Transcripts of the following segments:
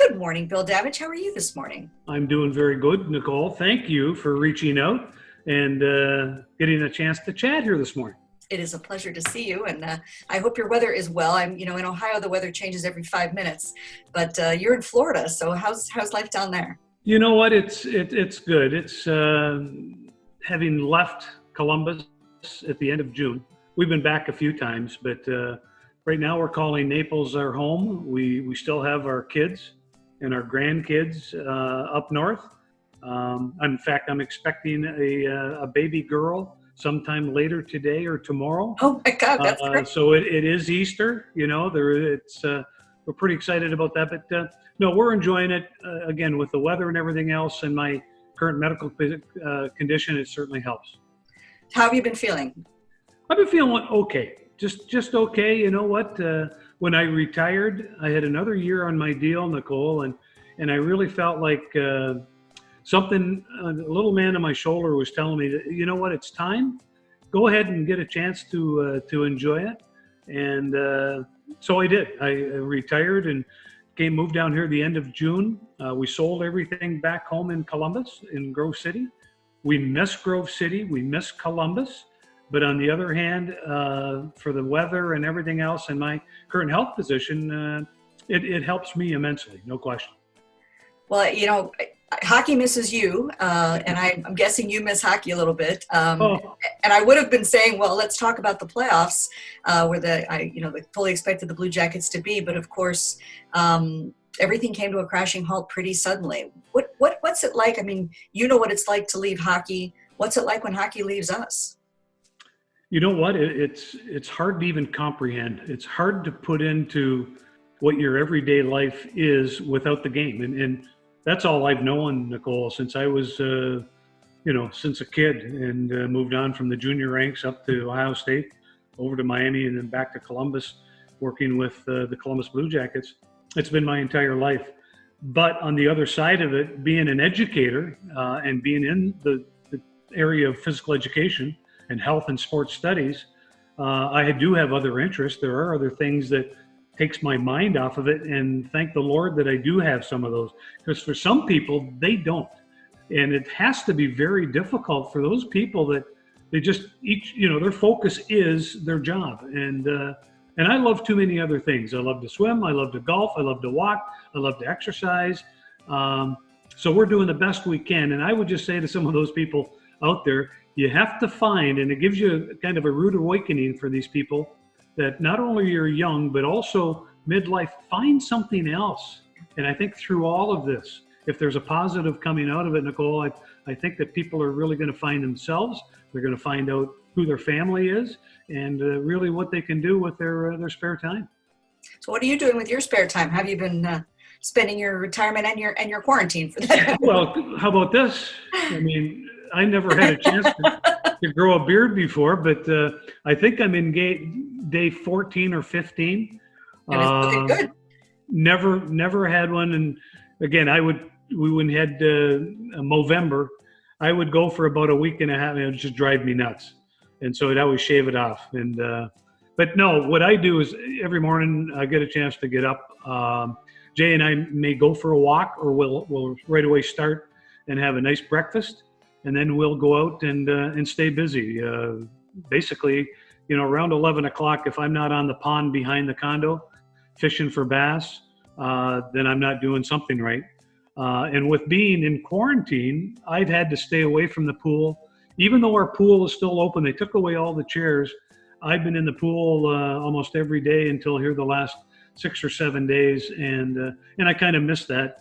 Good morning, Bill Davidge. How are you this morning? I'm doing very good, Nicole. Thank you for reaching out and getting a chance to chat here this morning. It is a pleasure to see you, and I hope your weather is well. In Ohio, the weather changes every 5 minutes, but you're in Florida, so how's life down there? You know what? It's good. It's having left Columbus at the end of June. We've been back a few times, but right now we're calling Naples our home. We still have our kids and our grandkids up north. In fact, I'm expecting a baby girl sometime later today or tomorrow. Oh my God, that's great. So it is Easter. We're pretty excited about that. But no, we're enjoying it. Again, with the weather and everything else, and my current medical condition, it certainly helps. How have you been feeling? I've been feeling okay. Just okay. You know what? When I retired, I had another year on my deal, Nicole, and I really felt like something, a little man on my shoulder was telling me that, you know what, it's time. Go ahead and get a chance to enjoy it. And so I did. I retired and moved down here at the end of June. We sold everything back home in Columbus, in Grove City. We miss Grove City. We miss Columbus. But on the other hand, for the weather and everything else and my current health position, it helps me immensely, no question. Well, hockey misses you, and I'm guessing you miss hockey a little bit. And I would have been saying, well, let's talk about the playoffs, where they fully expected the Blue Jackets to be, but of course, everything came to a crashing halt pretty suddenly. What's it like? I mean, you know what it's like to leave hockey. What's it like when hockey leaves us? You know what? It's hard to even comprehend. It's hard to put into what your everyday life is without the game, and that's all I've known, Nicole, since I was, since a kid, and moved on from the junior ranks up to Ohio State, over to Miami, and then back to Columbus, working with the Columbus Blue Jackets. It's been my entire life. But on the other side of it, being an educator and being in the area of physical education and health and sports studies, I do have other interests. There are other things that takes my mind off of it, and thank the Lord that I do have some of those, because for some people they don't, and it has to be very difficult for those people that they just their focus is their job, and I love too many other things. I love to swim, I love to golf, I love to walk, I love to exercise, so we're doing the best we can. And I would just say to some of those people out there, you have to find, and it gives you kind of a rude awakening for these people, that not only you're young, but also midlife, find something else. And I think through all of this, if there's a positive coming out of it, Nicole, I think that people are really going to find themselves. They're going to find out who their family is, and really what they can do with their spare time. So what are you doing with your spare time? Have you been spending your retirement and your quarantine for that? Well, how about this? I mean, I never had a chance to grow a beard before, but I think I'm in day 14 or 15. And it's looking good. Never had one. And again, we wouldn't had Movember. I would go for about a week and a half, and it would just drive me nuts. And so I'd always shave it off. And but no, what I do is every morning I get a chance to get up. Jay and I may go for a walk, or we'll right away start and have a nice breakfast. And then we'll go out and stay busy. Basically, around 11 o'clock, if I'm not on the pond behind the condo fishing for bass, then I'm not doing something right. And with being in quarantine, I've had to stay away from the pool. Even though our pool is still open, they took away all the chairs. I've been in the pool almost every day until here the last 6 or 7 days, and I kind of miss that.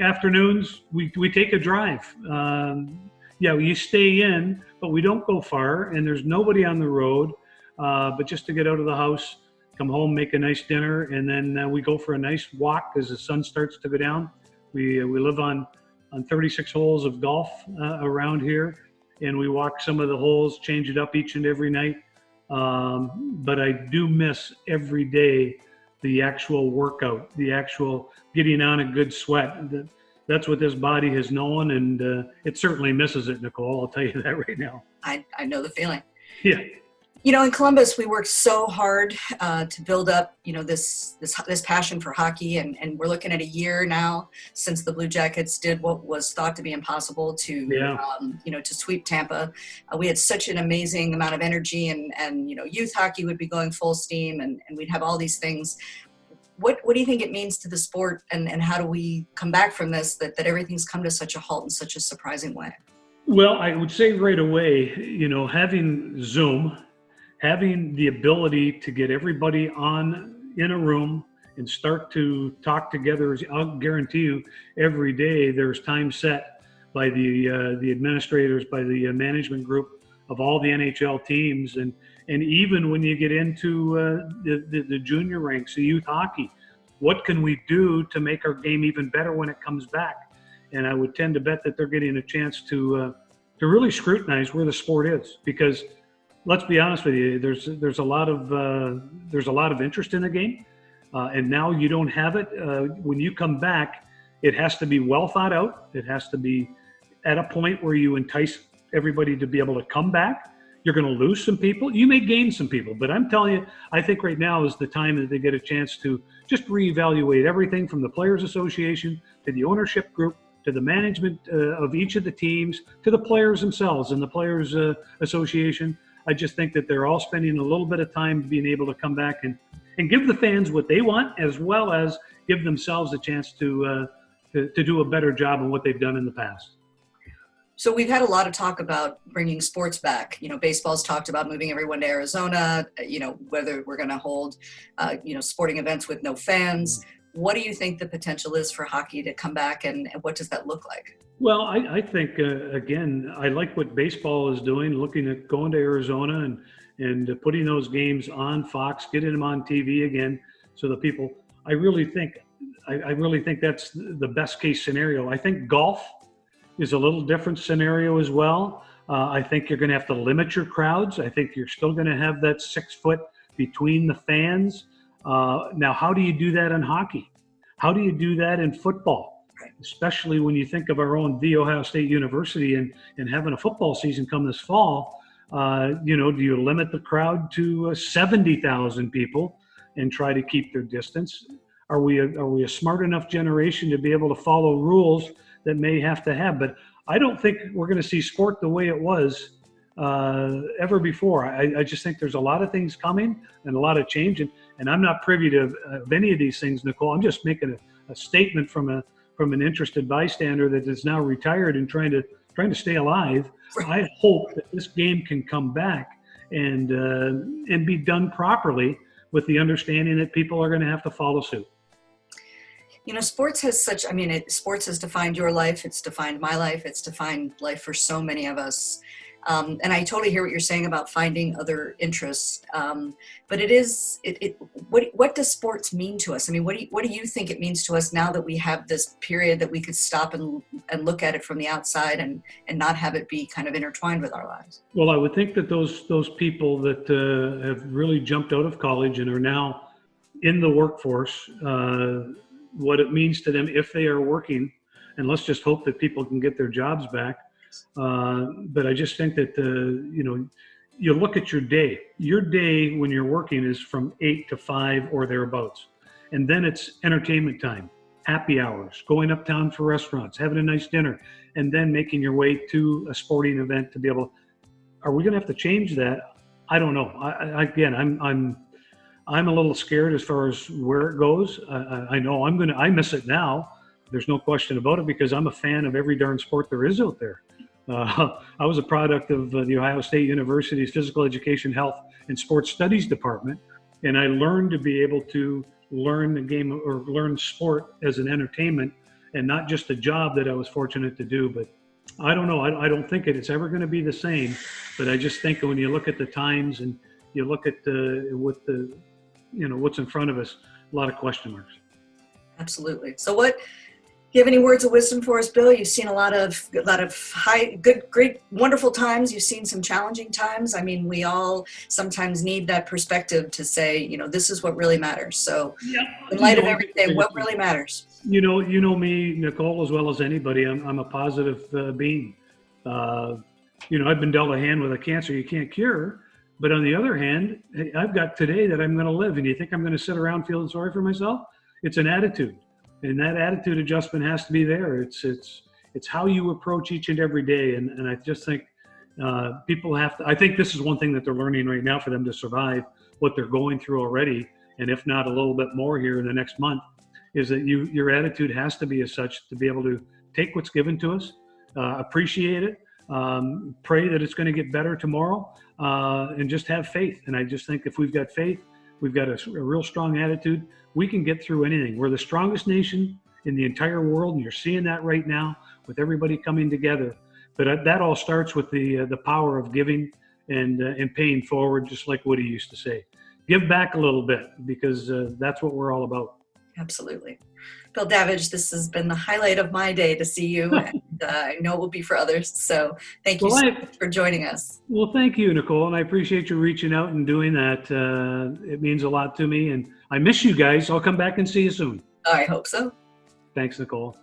Afternoons, we take a drive. You stay in, but we don't go far, and there's nobody on the road, but just to get out of the house, come home, make a nice dinner, and then we go for a nice walk as the sun starts to go down. We live on 36 holes of golf around here, and we walk some of the holes, change it up each and every night. But I do miss every day the actual workout, the actual getting on a good sweat. That's what this body has known, and it certainly misses it, Nicole. I'll tell you that right now. I know the feeling. Yeah. In Columbus, we worked so hard to build up, this passion for hockey, and we're looking at a year now since the Blue Jackets did what was thought to be impossible to sweep Tampa. We had such an amazing amount of energy, and youth hockey would be going full steam, and we'd have all these things. What do you think it means to the sport, and how do we come back from this, that everything's come to such a halt in such a surprising way? Well, I would say right away, having Zoom, having the ability to get everybody in a room and start to talk together, I'll guarantee you every day there's time set by the administrators, by the management group of all the NHL teams. And even when you get into the junior ranks, the youth hockey, what can we do to make our game even better when it comes back? And I would tend to bet that they're getting a chance to really scrutinize where the sport is, because let's be honest with you, there's a lot of interest in the game, and now you don't have it. When you come back, it has to be well thought out. It has to be at a point where you entice everybody to be able to come back. You're going to lose some people. You may gain some people, but I'm telling you, I think right now is the time that they get a chance to just reevaluate everything from the Players Association to the ownership group to the management of each of the teams to the players themselves and the Players Association. I just think that they're all spending a little bit of time being able to come back and give the fans what they want, as well as give themselves a chance to do a better job on what they've done in the past. So we've had a lot of talk about bringing sports back. Baseball's talked about moving everyone to Arizona, whether we're going to hold, sporting events with no fans. What do you think the potential is for hockey to come back, and what does that look like? Well, I think, again, I like what baseball is doing, looking at going to Arizona and putting those games on Fox, getting them on TV again, so the people, I really think that's the best case scenario. I think golf is a little different scenario as well. I think you're going to have to limit your crowds. I think you're still going to have that 6 foot between the fans. Now, how do you do that in hockey? How do you do that in football? Especially when you think of our own The Ohio State University and having a football season come this fall. Do you limit the crowd to 70,000 people and try to keep their distance? Are we a smart enough generation to be able to follow rules that may have to have? But I don't think we're going to see sport the way it was ever before. I just think there's a lot of things coming and a lot of change, and I'm not privy to any of these things, Nicole. I'm just making a statement from an interested bystander that is now retired and trying to stay alive. I hope that this game can come back and be done properly, with the understanding that people are going to have to follow suit. Sports has sports has defined your life. It's defined my life. It's defined life for so many of us. And I totally hear what you're saying about finding other interests. But what does sports mean to us? I mean, what do you think it means to us now that we have this period that we could stop and look at it from the outside and not have it be kind of intertwined with our lives? Well, I would think that those people that have really jumped out of college and are now in the workforce, what it means to them if they are working, and let's just hope that people can get their jobs back. But I just think that, you look at your day. Your day when you're working is from 8 to 5 or thereabouts. And then it's entertainment time, happy hours, going uptown for restaurants, having a nice dinner, and then making your way to a sporting event to be able. Are we going to have to change that? I don't know. I'm a little scared as far as where it goes. I know I miss it now. There's no question about it, because I'm a fan of every darn sport there is out there. I was a product of the Ohio State University's Physical Education, Health, and Sports Studies department, and I learned to be able to learn the game or learn sport as an entertainment and not just a job that I was fortunate to do. But I don't know. I don't think it's ever going to be the same. But I just think when you look at the times and you look at what's in front of us, a lot of question marks. Absolutely. So do you have any words of wisdom for us, Bill? You've seen a lot of great, wonderful times. You've seen some challenging times. I mean, we all sometimes need that perspective to say, this is what really matters. So in light of everything, what really matters? You know me, Nicole, as well as anybody. I'm a positive being. I've been dealt a hand with a cancer you can't cure, But on the other hand, hey, I've got today that I'm going to live. And you think I'm going to sit around feeling sorry for myself? It's an attitude. And that attitude adjustment has to be there. It's how you approach each and every day. And I just think people have to, I think this is one thing that they're learning right now for them to survive what they're going through already. And if not a little bit more here in the next month, is that your attitude has to be as such to be able to take what's given to us, appreciate it, pray that it's going to get better tomorrow, and just have faith. And I just think if we've got faith, we've got a real strong attitude, we can get through anything. We're the strongest nation in the entire world, and you're seeing that right now with everybody coming together. But that all starts with the power of giving and paying forward, just like Woody used to say. Give back a little bit, because that's what we're all about. Absolutely. Bill Davidge, this has been the highlight of my day to see you, and I know it will be for others. So thank you so much for joining us. Well, thank you, Nicole, and I appreciate you reaching out and doing that. It means a lot to me, and I miss you guys. I'll come back and see you soon. I hope so. Thanks, Nicole.